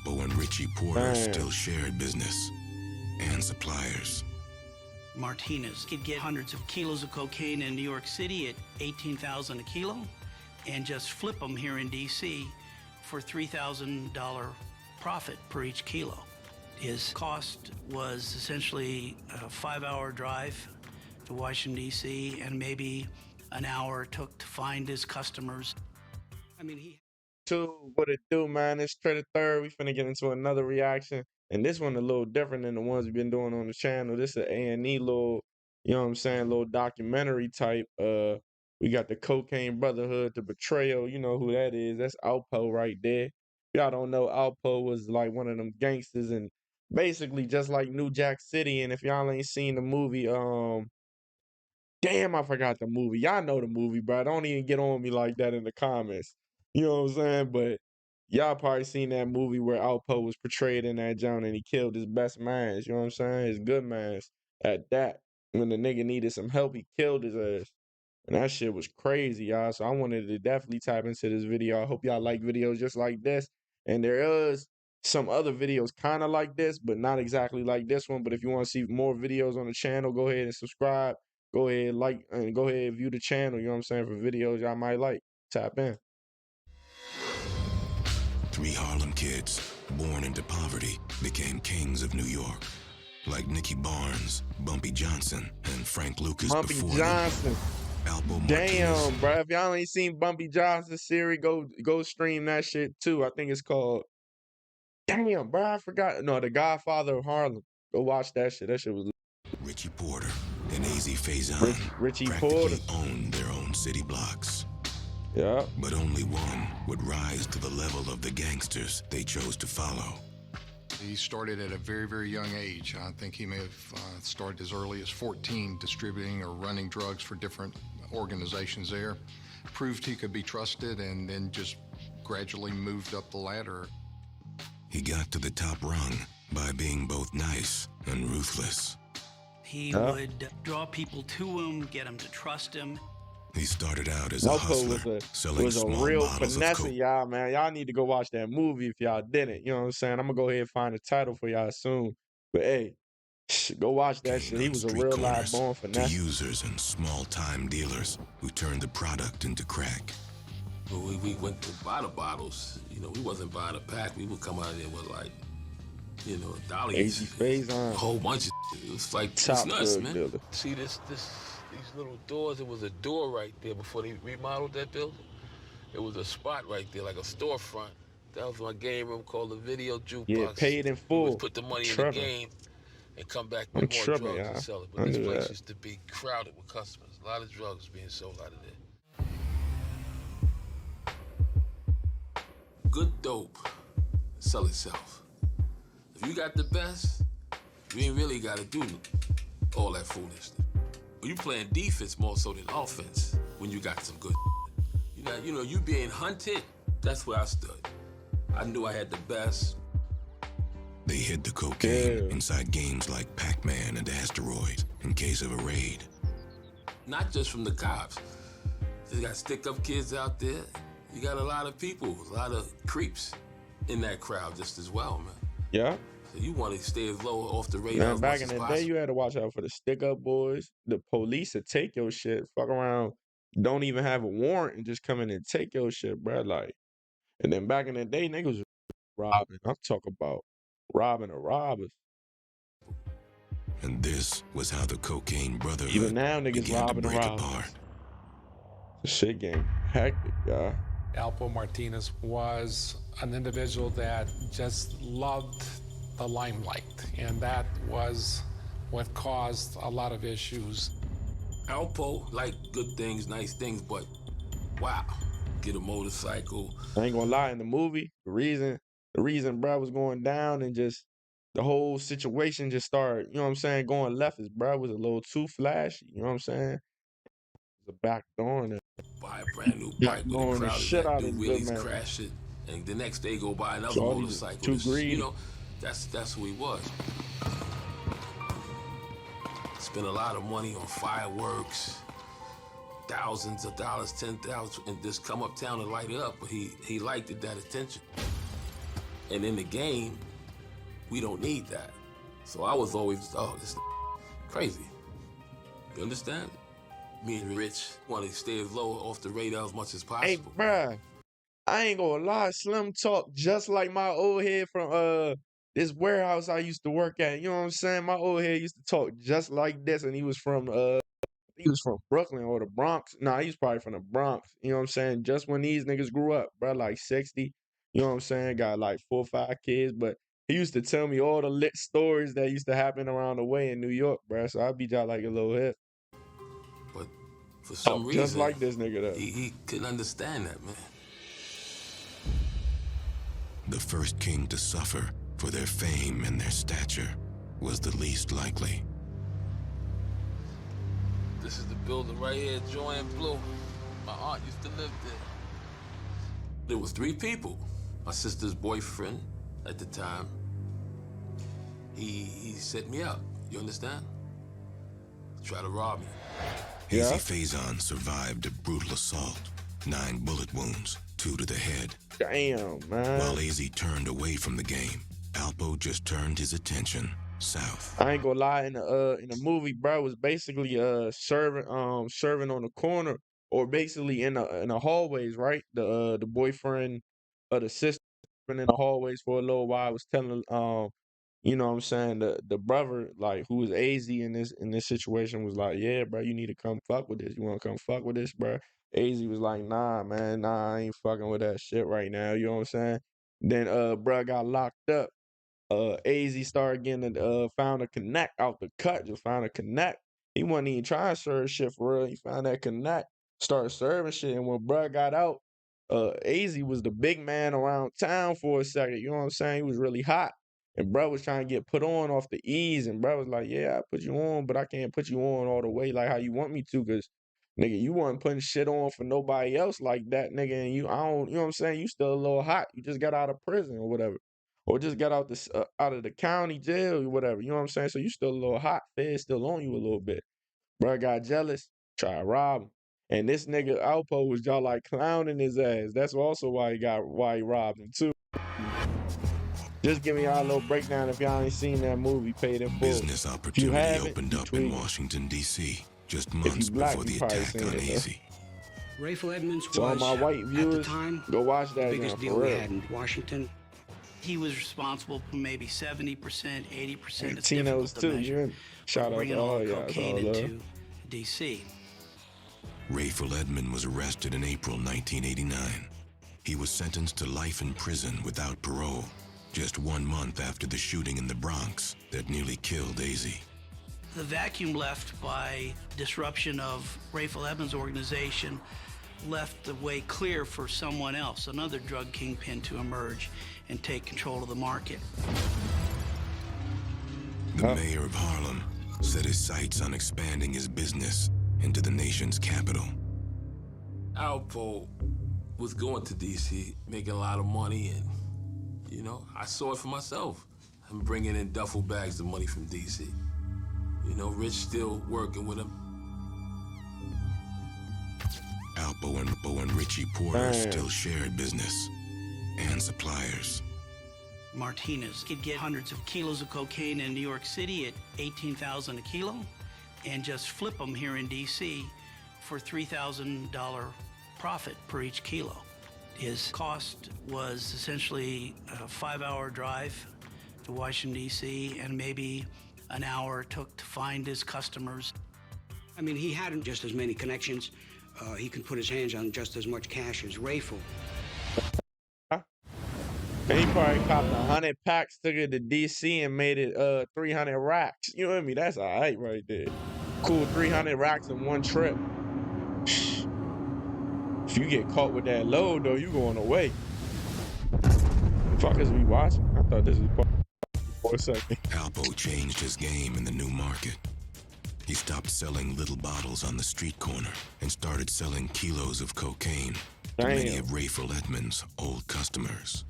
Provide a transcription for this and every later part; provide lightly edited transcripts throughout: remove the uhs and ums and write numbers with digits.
Alpo and Richie Porter still shared business and suppliers. Martinez could get hundreds of kilos of cocaine in New York City at $18,000 a kilo and just flip them here in D.C. for $3,000 profit per each kilo. His cost was essentially a 5-hour drive to Washington, D.C., and maybe an hour it took to find his customers. I mean, What it do, man? It's Trey the Third. We finna get into another reaction. And this one a little different than the ones we've been doing on the channel. This is an A&E little, you know what I'm saying, little documentary type. We got the Cocaine Brotherhood, the Betrayal. You know who that is. That's Alpo right there. If y'all don't know, Alpo was like one of them gangsters and basically just like New Jack City. And if y'all ain't seen the movie, damn, I forgot the movie. Y'all know the movie, bro. Don't even get on me like that in the comments. You know what I'm saying? But y'all probably seen that movie where Alpo was portrayed in that joint and he killed his best mans. You know what I'm saying? His good mans at that. When the nigga needed some help, he killed his ass. And that shit was crazy, y'all. So I wanted to definitely tap into this video. I hope y'all like videos just like this. And there is some other videos kind of like this, but not exactly like this one. But if you want to see more videos on the channel, go ahead and subscribe. Go ahead, like, and go ahead and view the channel, you know what I'm saying, for videos y'all might like. Tap in. 3 Harlem kids, born into poverty, became kings of New York. Like Nicky Barnes, Bumpy Johnson, and Frank Lucas Bumpy before Johnson. them. Alpo Damn, Martinez. bro. If y'all ain't seen Bumpy Johnson series, go stream that shit too. I think it's called, damn, bro, I forgot. No, The Godfather of Harlem. Go watch that shit. That shit was Richie Porter and AZ Faison Richie practically Porter owned their own city blocks. Yeah. But only one would rise to the level of the gangsters they chose to follow. He started at a very, very young age. I think he may have started as early as 14 distributing or running drugs for different organizations there. Proved he could be trusted and then just gradually moved up the ladder. He got to the top rung by being both nice and ruthless. He would draw people to him, get them to trust him. He started out as a Alpo hustler, selling was a small real bottles of finesse, coke. y'all, man. Y'all need to go watch that movie if y'all didn't. You know what I'm saying? I'm gonna go ahead and find a title for y'all soon. But hey, go watch that shit. He was a real live born To finesse. users and small-time dealers who turned the product into crack. When we went to buy the bottles, you know, we wasn't buying a pack. We would come out there with like, you know, dollies, AZ Faison. a whole bunch of shit. It was like, Top it's nuts, drug man. dealer. See these little doors, it was a door right there before they remodeled that building. It was a spot right there, like a storefront. That was my game room called the video jukebox. Yeah, paid in We full. would put the money in the Tripping. game and come back I'm with more tripping, drugs y'all. and sell it. But this place used to be crowded with customers. A lot of drugs being sold out of there. Good dope sell itself. If you got the best, you ain't really got to do all that foolishness. You playing defense more so than offense when you got some good. You know, you being hunted, that's where I stood. I knew I had the best. They hid the cocaine inside games like Pac-Man and Asteroid in case of a raid. Not just from the cops. You got stick-up kids out there. You got a lot of people, a lot of creeps in that crowd just as well, man. Yeah. So you want to stay as low off the radar Man, as back much in as the possible. day, you had to watch out for the stick-up boys. The police would take your shit, fuck around, don't even have a warrant, and just come in and take your shit, bro. Like, and then back in the day, niggas was robbing. I'm talking about robbing the robbers. And this was how the Cocaine Brotherhood Even now, niggas began to robbing the break robbers. apart. The shit getting hectic, y'all. Alpo Martinez was an individual that just loved the limelight, and that was what caused a lot of issues. Alpo liked good things, nice things, but wow, get a motorcycle. I ain't gonna lie, in the movie, the reason bro was going down and just the whole situation just started, you know what I'm saying, going left is bro was a little too flashy, you know what I'm saying? The back door and Buy a brand new back bike with a door and the crowd shit that out do of good wheelies, man. crash it, and the next day go buy another Shorty was motorcycle. too greedy. You know, that's who he was. Spent a lot of money on fireworks, thousands of dollars, 10,000, and just come uptown and light it up. But he liked it, that attention. And in the game, we don't need that. So I was always, oh, this crazy. You understand? Me and Rich want to stay as low off the radar as much as Hey, possible. bruh, I ain't gonna lie, Slim talk just like my old head from this warehouse I used to work at. You know what I'm saying? My old head used to talk just like this, and he was from Brooklyn or the Bronx. Nah, he's probably from the Bronx. You know what I'm saying? Just when these niggas grew up, bro, like 60. You know what I'm saying? Got like 4 or 5 kids, but he used to tell me all the lit stories that used to happen around the way in New York, bro. So I'd be just like a little hip. But for some Talk just reason, like this nigga though. he couldn't understand that, man. The first king to suffer for their fame and their stature was the least likely. This is the building right here, Joy and Blue. My aunt used to live there. There was 3 people. My sister's boyfriend at the time, he set me up, you understand? Try to rob me. Hazy Yeah. Faison survived a brutal assault, 9 bullet wounds, 2 to the head. Damn, man. While AZ turned away from the game, Alpo just turned his attention south. I ain't gonna lie, in the movie, bro, was basically serving on the corner or basically in the hallways, right? The boyfriend of the sister been in the hallways for a little while, was telling you know what I'm saying, the brother, like, who was AZ in this situation, was like, yeah, bro, you need to come fuck with this. You wanna come fuck with this, bro? AZ was like, nah, man, nah, I ain't fucking with that shit right now. You know what I'm saying? Then bro got locked up. AZ started getting found a connect out the cut, just found a connect. He wasn't even trying to serve shit for real. He found that connect, started serving shit, and when bruh got out, AZ was the big man around town for a second. You know what I'm saying? He was really hot. And bruh was trying to get put on off the ease, and bruh was like, yeah, I put you on, but I can't put you on all the way like how you want me to, because nigga, you wasn't putting shit on for nobody else like that, nigga, and I don't, you know what I'm saying? You still a little hot. You just got out of prison or whatever. Or just got out of the county jail or whatever. You know what I'm saying? So you still a little hot. Fed still on you a little bit. Bro got jealous, tried to rob him. And this nigga Alpo was y'all like clowning his ass. That's also why he robbed him too. Just give me y'all a little breakdown if y'all ain't seen that movie, Paid in Full. Business If you opportunity haven't, opened you up in tweaking. Washington, D.C., just If you months black, before you the probably attack seen on it, though. AZ. Rayful Edmonds So all was, my white at the viewers, time, go watch the that biggest now, deal for we real. had in Washington. He was responsible for maybe 70%, 80%. And It's difficult Tino's to too. measure. You hear me? Shout out Bringing to all all the y'all. It's cocaine all love. into D.C. Rayful Edmond was arrested in April 1989. He was sentenced to life in prison without parole, just 1 month after the shooting in the Bronx that nearly killed AZ. The vacuum left by disruption of Rayful Evans' organization left the way clear for someone else, another drug kingpin, to emerge and take control of the market. The mayor of Harlem set his sights on expanding his business into the nation's capital. Alpo was going to D.C., making a lot of money, and, you know, I saw it for myself. I'm bringing in duffel bags of money from D.C. You know, Rich still working with him. Alpo and Richie Porter Damn. still shared business and suppliers. Martinez could get hundreds of kilos of cocaine in New York City at $18,000 a kilo and just flip them here in D.C. for $3,000 profit per each kilo. His cost was essentially a 5-hour drive to Washington, D.C., and maybe an hour it took to find his customers. I mean, he had just as many connections. He could put his hands on just as much cash as Rayful. And he probably copped 100 packs, took it to DC and made it 300 racks. You know what I mean? That's all right right there. Cool, 300 racks in one trip. If you get caught with that load, though, you going away. The fuck is we watching? I thought this was for a second. Alpo changed his game in the new market. He stopped selling little bottles on the street corner and started selling kilos of cocaine to many Damn. of Rayful Edmonds' old customers.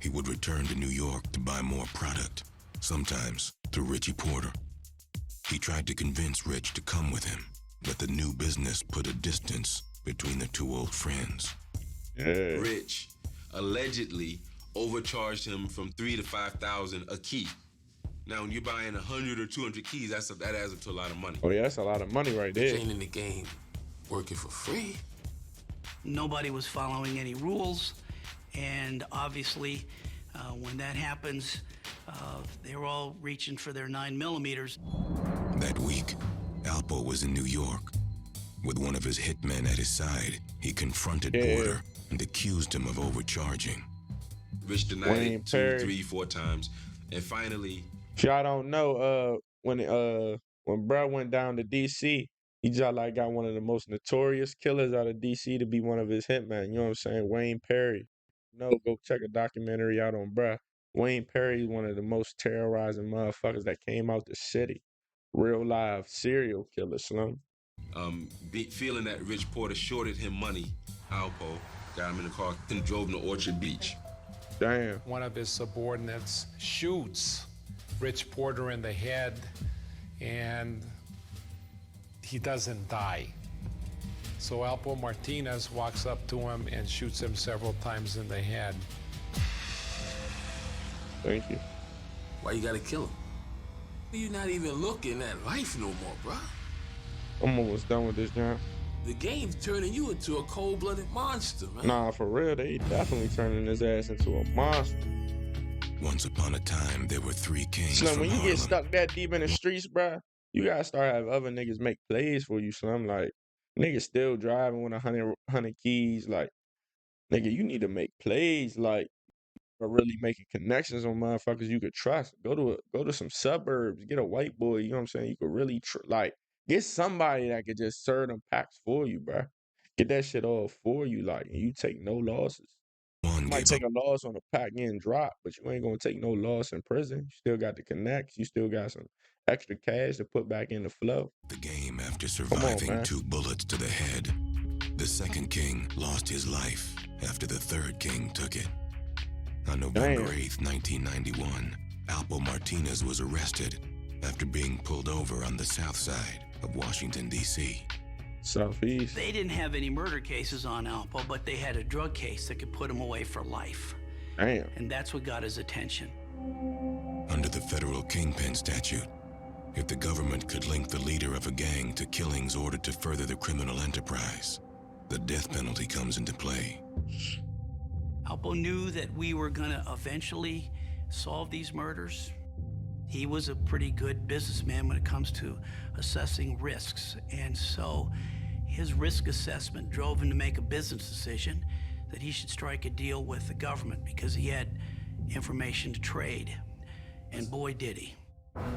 He would return to New York to buy more product, sometimes through Richie Porter. He tried to convince Rich to come with him, but the new business put a distance between the two old friends. Yeah. Rich allegedly overcharged him from $3,000 to $5,000 a key. Now, when you're buying 100 or 200 keys, that adds up to a lot of money. Oh yeah, that's a lot of money right there. You ain't in the game working for free. Nobody was following any rules, and obviously, when that happens, they were all reaching for their 9mm. That week, Alpo was in New York. With one of his hitmen at his side, he confronted Porter and accused him of overcharging. Rich denied it 2, 3, 4 times, and finally... If y'all don't know, when bruh went down to D.C., he just like got one of the most notorious killers out of D.C. to be one of his hitmen. You know what I'm saying? Wayne Perry. No, go check a documentary out on bruh. Wayne Perry is one of the most terrorizing motherfuckers that came out the city. Real live serial killer, Slum. Feeling that Rich Porter shorted him money, Alpo got him in the car and drove him to Orchard Beach. Damn. One of his subordinates shoots Rich Porter in the head, and he doesn't die. So Alpo Martinez walks up to him and shoots him several times in the head. Thank you. Why you gotta kill him? You're not even looking at life no more, bruh. I'm almost done with this, John. The game's turning you into a cold-blooded monster, man. Nah, for real, they definitely turning his ass into a monster. Once upon a time, there were 3 kings Slim, from when you Harlem. get stuck that deep in the streets, bruh, you gotta start having other niggas make plays for you, Slim. Like, niggas still driving with 100 keys. Like, nigga, you need to make plays, like, for really making connections on motherfuckers you could trust. Go to some suburbs, get a white boy, you know what I'm saying? You could really, get somebody that could just serve them packs for you, bruh. Get that shit all for you, like, and you take no losses. You might take a loss on a pack getting dropped, but you ain't gonna take no loss in prison. You still got the connects. You still got some extra cash to put back in the flow. The game after surviving 2 bullets to the head. The second king lost his life after the third king took it. On November 8th, 1991, Alpo Martinez was arrested after being pulled over on the south side of Washington, D.C. Southeast. They didn't have any murder cases on Alpo, but they had a drug case that could put him away for life. Damn. And that's what got his attention. Under the federal kingpin statute, if the government could link the leader of a gang to killings ordered to further the criminal enterprise, the death penalty comes into play. Alpo knew that we were gonna eventually solve these murders. He was a pretty good businessman when it comes to assessing risks. And so his risk assessment drove him to make a business decision that he should strike a deal with the government because he had information to trade. And boy, did he.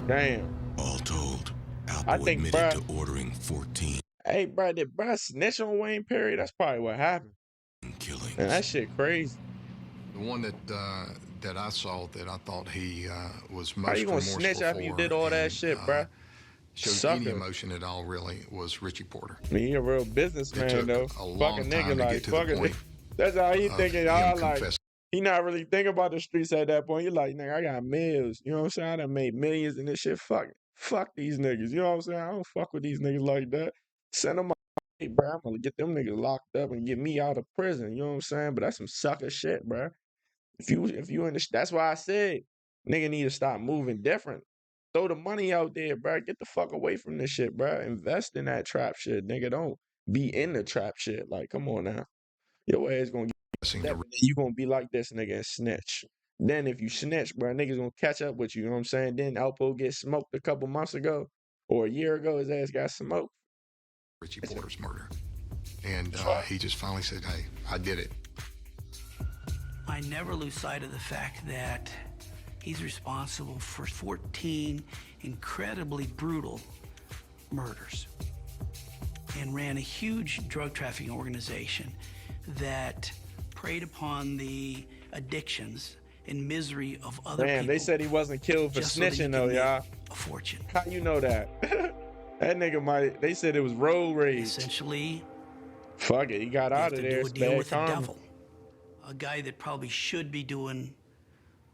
Damn. All told, Alpo admitted to ordering 14 Hey, bro, did bruh snitch on Wayne Perry? That's probably what happened. killings. Man, that shit crazy. The one that I saw that I thought he was most How you gonna remorseful snitch after you for did all that and, shit, bruh? Showed any emotion at all, really, was Richie Porter. I mean, he a real businessman, though. A long Fucking time nigga, to like, get to the fucking point that's how he of thinking, him y'all, like, confessing. he not really thinking about the streets at that point. He like, nigga, I got millions. You know what I'm saying? I done made millions in this shit. Fuck these niggas. You know what I'm saying? I don't fuck with these niggas like that. Send them hey, bro, I'm gonna get them niggas locked up and get me out of prison. You know what I'm saying? But that's some sucker shit, bro. If you in the, that's why I said, nigga need to stop moving different. Throw the money out there, bro. Get the fuck away from this shit, bro. Invest in that trap shit, nigga. Don't be in the trap shit. Like, come on now. Your ass gonna get that, and then you gonna be like this nigga and snitch. Then if you snitch, bro, niggas gonna catch up with you. You know what I'm saying? Then Alpo get smoked a couple months ago or a year ago. His ass got smoked. Richie Porter's murder. And he just finally said, hey, I did it. I never lose sight of the fact that he's responsible for 14 incredibly brutal murders and ran a huge drug trafficking organization that preyed upon the addictions and misery of other people. They said he wasn't killed for snitching, though, y'all. A fortune. How you know that? That nigga might, they said it was road rage. Essentially, fuck it, he got out of there. Do a deal with the devil. A guy that probably should be doing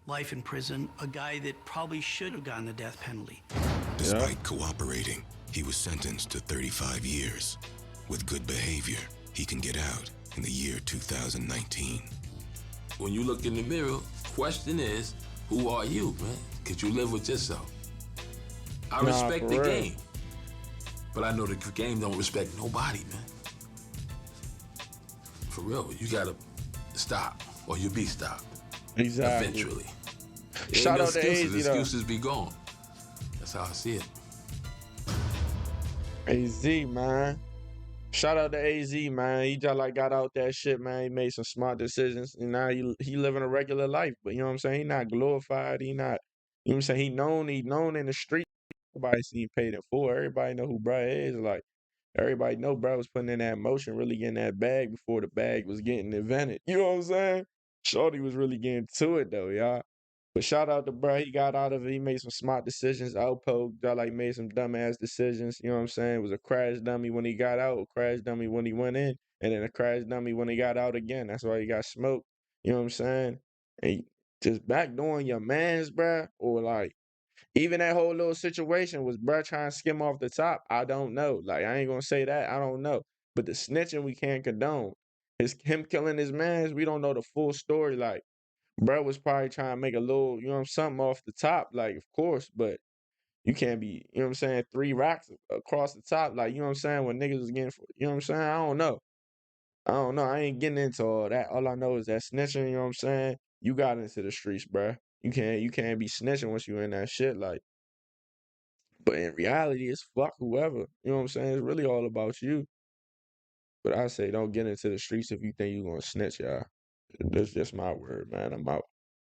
life in prison, a guy that probably should have gotten the death penalty. Despite cooperating, he was sentenced to 35 years. With good behavior, he can get out in the year 2019. When you look in the mirror, question is, who are you, man? Could you live with yourself? I Nah, respect for the real. game, but I know the game don't respect nobody, man. For real, you gotta stop, or you'll be stopped. Exactly. Eventually. Ain't Shout no out to excuses. AZ though. Excuses be gone. That's how I see it. AZ, man. Shout out to AZ, man. He just like got out that shit, man. He made some smart decisions, and now he living a regular life. But you know what I'm saying? He not glorified. He not. You know what I'm saying? He known in the street. Everybody seen paid in full. Everybody know who bruh is. Like everybody know bruh was putting in that motion, really getting that bag before the bag was getting invented. You know what I'm saying? Shorty was really getting to it though, y'all. But shout out to bruh. He got out of it. He made some smart decisions. Alpo got like made some dumbass decisions. You know what I'm saying? It was a crash dummy when he got out, a crash dummy when he went in, and then a crash dummy when he got out again. That's why he got smoked. You know what I'm saying? And just backdooring your mans, bruh, or like even that whole little situation was bruh trying to skim off the top. I don't know. Like I ain't gonna say that. I don't know. But the snitching we can't condone. Him killing his mans, we don't know the full story. Like bro was probably trying to make a little, you know, something off the top, like, of course, but you can't be, you know what I'm saying, 3 racks across the top, like, you know what I'm saying, when niggas was getting, you know what I'm saying, I don't know. I don't know. I ain't getting into all that. All I know is that snitching, you know what I'm saying, you got into the streets, bro. You can't be snitching once you in that shit, like, but in reality, it's fuck whoever. You know what I'm saying? It's really all about you. But I say don't get into the streets if you think you gonna snitch, y'all. That's just my word, man. I'm out.